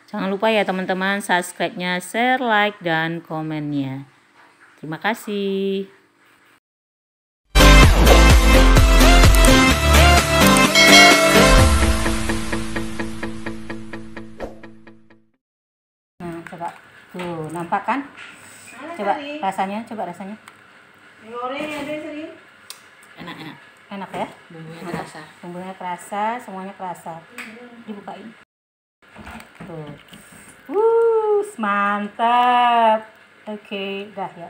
Jangan lupa ya teman-teman, subscribe-nya, share, like, dan komennya. Terima kasih. Nah, coba. Tuh, nampak kan? Coba rasanya, Goreng ada sering. Enak. Enak ya? Bumbunya terasa. Bumbunya terasa, semuanya terasa. Dibukain. Tuh. Mantap. Oke, dah ya.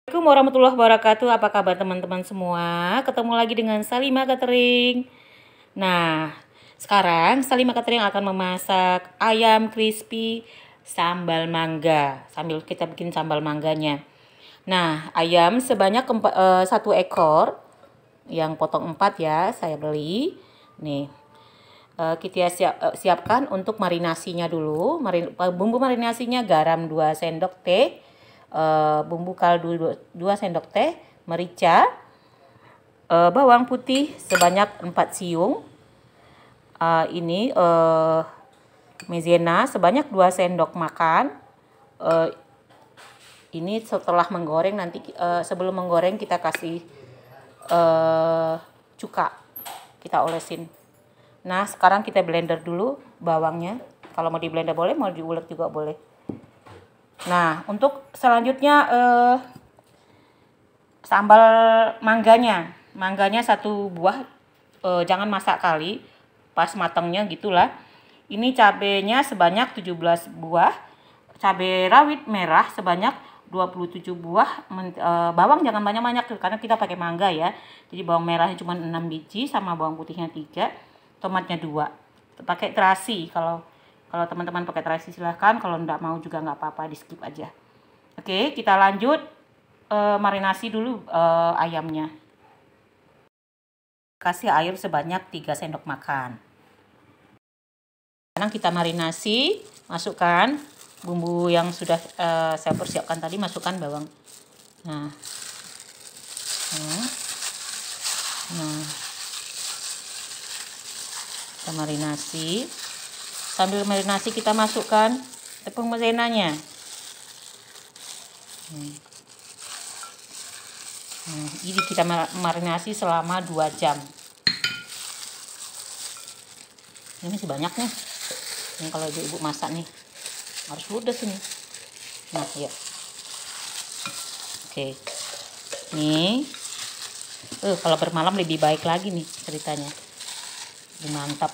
Assalamualaikum warahmatullahi wabarakatuh. Apa kabar teman-teman semua? Ketemu lagi dengan Salima Catering. Nah, sekarang Salima Catering akan memasak ayam crispy sambal mangga. Sambil kita bikin sambal mangganya. Nah, ayam sebanyak 1 ekor. Yang potong 4 ya, saya beli. Nih. Kita siapkan untuk marinasinya dulu. Bumbu marinasinya garam 2 sendok teh, bumbu kaldu 2 sendok teh, merica, bawang putih sebanyak 4 siung, ini maizena sebanyak 2 sendok makan. Ini setelah menggoreng, nanti sebelum menggoreng kita kasih cuka, kita olesin. Nah, sekarang kita blender dulu bawangnya. Kalau mau di blender boleh, mau diulek juga boleh. Nah, untuk selanjutnya sambal mangganya. Mangganya 1 buah, jangan masak kali, pas matangnya gitulah. Ini cabenya sebanyak 17 buah. Cabai rawit merah sebanyak 27 buah. Bawang jangan banyak-banyak karena kita pakai mangga ya. Jadi bawang merahnya cuma 6 biji sama bawang putihnya 3. Tomatnya 2. Pakai terasi, kalau teman-teman pakai terasi silahkan, kalau enggak mau juga nggak apa-apa, di skip aja. Oke, kita lanjut marinasi dulu ayamnya. Kasih air sebanyak 3 sendok makan. Sekarang kita marinasi, masukkan bumbu yang sudah saya persiapkan tadi, masukkan bawang. Nah. Kita marinasi. Sambil marinasi kita masukkan tepung maizenanya. Ini kita marinasi selama 2 jam. Ini masih banyak nih. Ini kalau ibu-ibu masak nih harus ludes ini. Nah, ya. Oke. Nih. Kalau bermalam lebih baik lagi nih ceritanya. Mantap.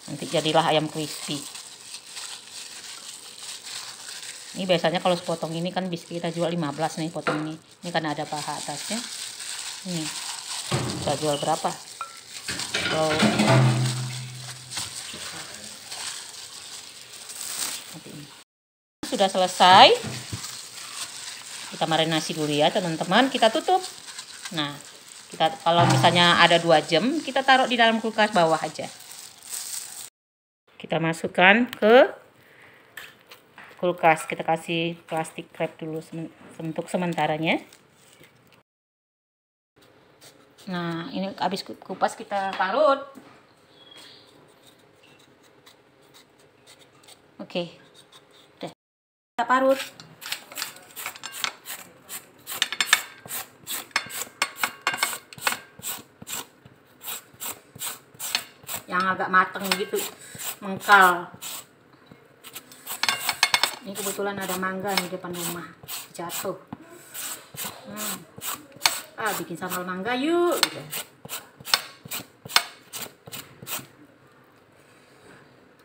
Nanti jadilah ayam crispy. Ini biasanya kalau sepotong ini kan bisa kita jual 15 nih potong ini. Ini kan ada paha atasnya. Ini bisa jual berapa? Kalau sudah selesai, kita marinasi dulu ya teman-teman. Kita tutup. Nah, kalau misalnya ada 2 jam, kita taruh di dalam kulkas bawah aja. Kita masukkan ke kulkas. Kita kasih plastik wrap dulu untuk sementaranya. Nah, ini habis kupas kita parut. Oke. Udah. Kita parut. Yang agak mateng gitu, mengkal. Ini kebetulan ada mangga di depan rumah, jatuh. Bikin sambal mangga yuk gitu.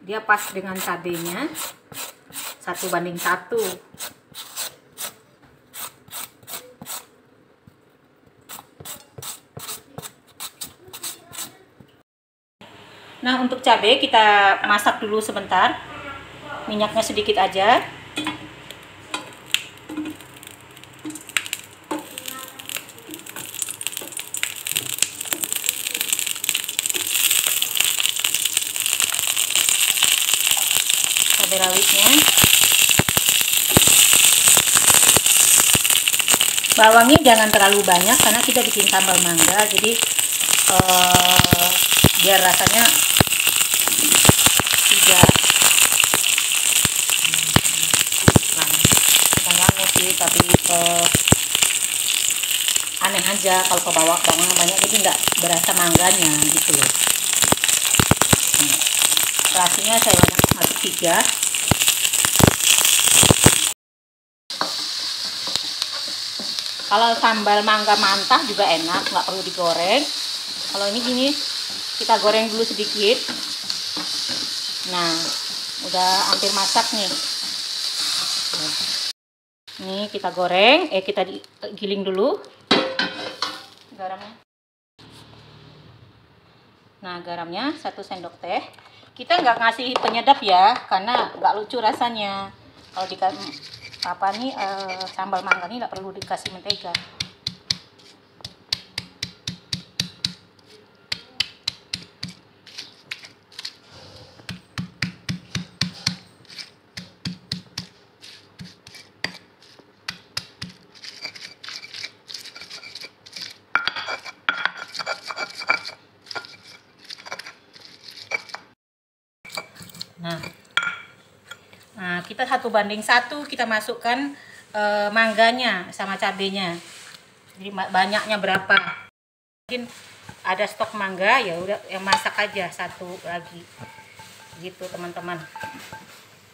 Dia pas dengan cabenya 1:1. Nah, untuk cabai kita masak dulu sebentar. Minyaknya sedikit aja. Cabai rawitnya. Bawangnya jangan terlalu banyak karena kita bikin sambal mangga, jadi biar rasanya tidak banget sih, tapi aneh aja kalau kebawa bawangnya banyak jadi nggak berasa mangganya gitu loh. Terasinya saya masuk 3. Kalau sambal mangga mentah juga enak, nggak perlu digoreng. Kalau ini gini, kita goreng dulu sedikit. Nah, udah hampir masak nih. Nih kita goreng, kita giling dulu garamnya. Nah, garamnya 1 sendok teh. Kita nggak ngasih penyedap ya, karena nggak lucu rasanya. Kalau dikasih sambal mangga ini nggak perlu dikasih mentega. Nah, kita 1:1 kita masukkan mangganya sama cabenya. Jadi banyaknya berapa? Mungkin ada stok mangga, ya udah yang masak aja 1 lagi. Gitu teman-teman.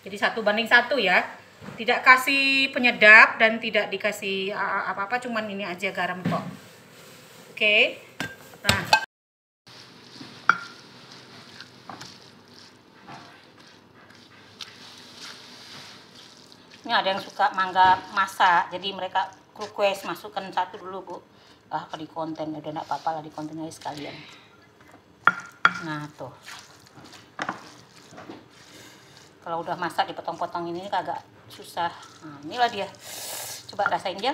Jadi 1:1 ya. Tidak kasih penyedap dan tidak dikasih apa-apa, cuman ini aja garam kok. Oke. Nah, ini ada yang suka mangga masak, jadi mereka request masukkan 1 dulu bu. Kalau di konten udah enggak apa-apa lah, di konten aja sekalian. Nah tuh, kalau udah masak dipotong-potong ini agak susah. Nah inilah dia, coba rasain ya.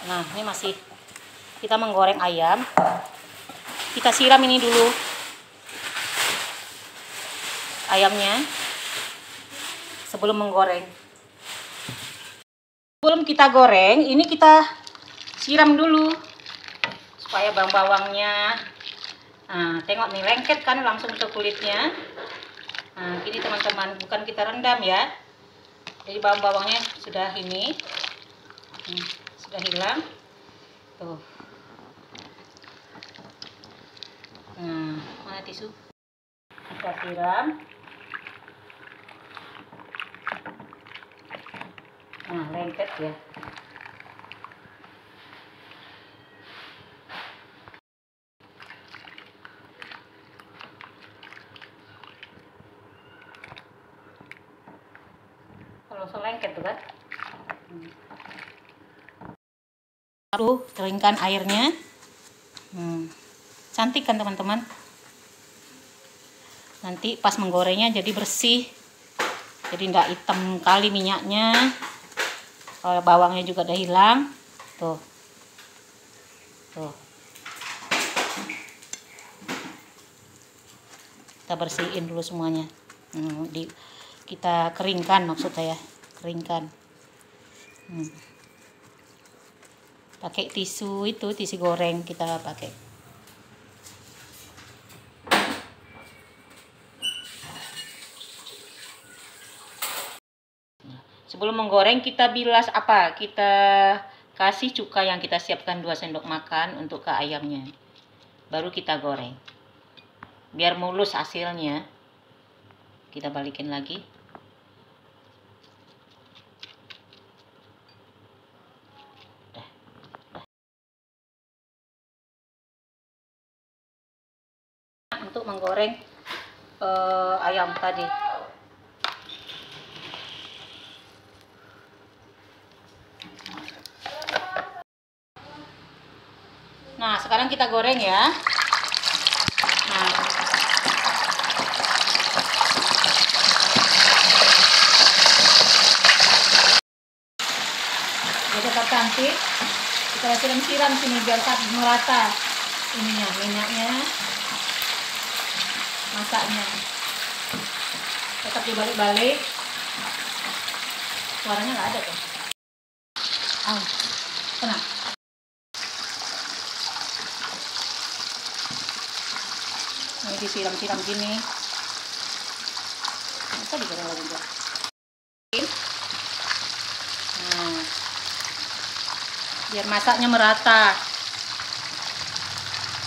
Nah ini masih kita menggoreng ayam. Kita siram ini dulu ayamnya sebelum menggoreng. Sebelum kita goreng, ini kita siram dulu supaya bawang-bawangnya. Nah, tengok nih lengket kan langsung ke kulitnya. Nah, gini teman-teman, bukan kita rendam ya. Jadi bawang-bawangnya sudah ini, sudah hilang. Tuh. Nah, mana tisu? Kita siram. Nah, lengket ya. Kalau selengket tuh kan. Lalu keringkan airnya. Cantik kan teman-teman. Nanti pas menggorengnya jadi bersih. Jadi nggak hitam kali minyaknya. Kalau bawangnya juga udah hilang. Tuh. Tuh. Kita bersihin dulu semuanya. Kita keringkan maksudnya ya. Keringkan. Pakai tisu itu, tisu goreng kita pakai. Sebelum menggoreng kita bilas apa? Kita kasih cuka yang kita siapkan 2 sendok makan untuk ke ayamnya. Baru kita goreng. Biar mulus hasilnya. Kita balikin lagi. Untuk menggoreng ayam tadi. Nah, sekarang kita goreng ya. Nah, dia tetap cantik. Kita siram-siram sini biar merata ininya, minyaknya, masaknya. Tetap dibalik-balik. Suaranya nggak ada tuh. Tenang. Ini disiram-siram gini. Masa digoreng lagi enggak? Nah, biar masaknya merata.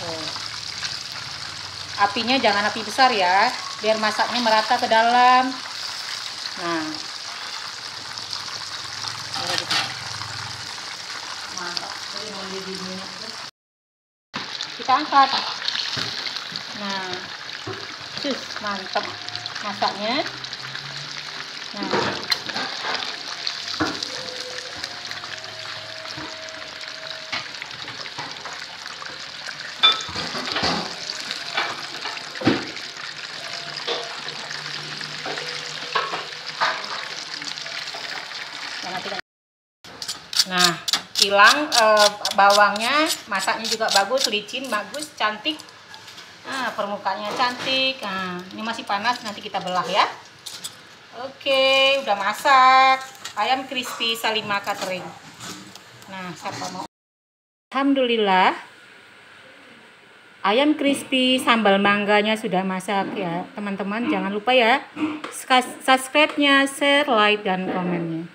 Oh. Apinya jangan api besar ya, biar masaknya merata ke dalam. Nah, kita angkat. Nah, mantap masaknya. Nah, nah, hilang bawangnya, masaknya juga bagus, licin, bagus, cantik. Nah, permukaannya cantik. Nah, ini masih panas, nanti kita belah ya. Oke, udah masak ayam crispy Salima Catering. Nah, siapa mau? Alhamdulillah, ayam crispy sambal mangganya sudah masak ya, teman-teman. Jangan lupa ya, subscribe-nya, share, like, dan komennya.